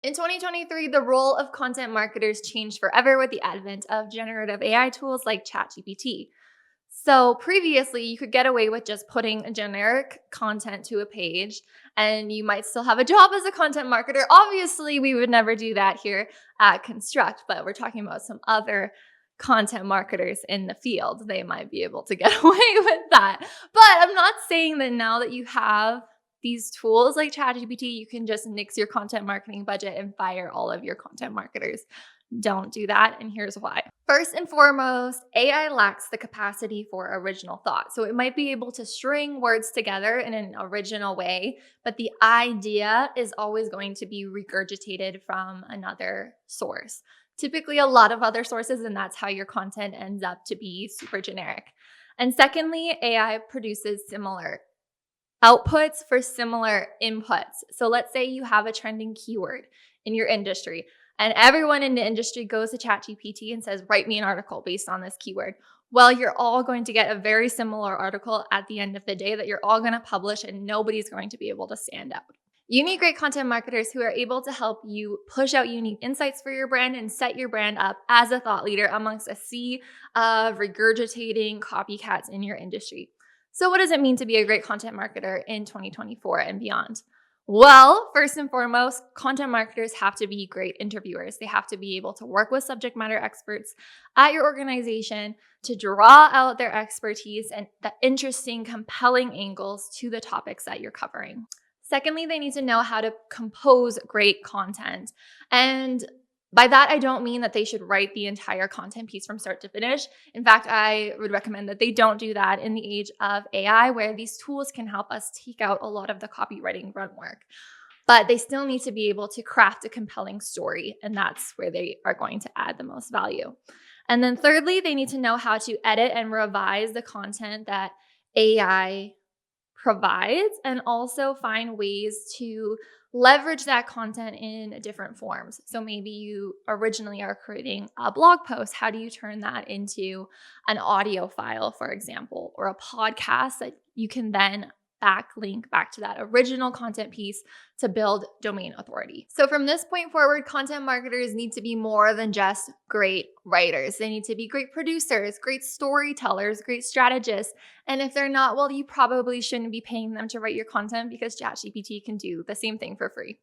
In 2023, the role of content marketers changed forever with the advent of generative AI tools like ChatGPT. So previously, you could get away with just putting a generic content to a page and you might still have a job as a content marketer. Obviously, we would never do that here at Construct, but we're talking about some other content marketers in the field. They might be able to get away with that. But I'm not saying that now that you have these tools like ChatGPT, you can just nix your content marketing budget and fire all of your content marketers. Don't do that, and here's why. First and foremost, AI lacks the capacity for original thought. So it might be able to string words together in an original way, but the idea is always going to be regurgitated from another source. Typically a lot of other sources, and that's how your content ends up to be super generic. And secondly, AI produces similar outputs for similar inputs. So let's say you have a trending keyword in your industry and everyone in the industry goes to ChatGPT and says, write me an article based on this keyword. Well, you're all going to get a very similar article at the end of the day that you're all going to publish and nobody's going to be able to stand out. You need great content marketers who are able to help you push out unique insights for your brand and set your brand up as a thought leader amongst a sea of regurgitating copycats in your industry. So what does it mean to be a great content marketer in 2024 and beyond? Well, first and foremost, content marketers have to be great interviewers. They have to be able to work with subject matter experts at your organization to draw out their expertise and the interesting, compelling angles to the topics that you're covering. Secondly, they need to know how to compose great content. And by that, I don't mean that they should write the entire content piece from start to finish. In fact, I would recommend that they don't do that in the age of AI, where these tools can help us take out a lot of the copywriting grunt work. But they still need to be able to craft a compelling story, and that's where they are going to add the most value. And then thirdly, they need to know how to edit and revise the content that AI provides and also find ways to leverage that content in different forms. So maybe you originally are creating a blog post. How do you turn that into an audio file, for example, or a podcast that you can then backlink back to that original content piece to build domain authority? So from this point forward, content marketers need to be more than just great writers. They need to be great producers, great storytellers, great strategists. And if they're not, well, you probably shouldn't be paying them to write your content because ChatGPT can do the same thing for free.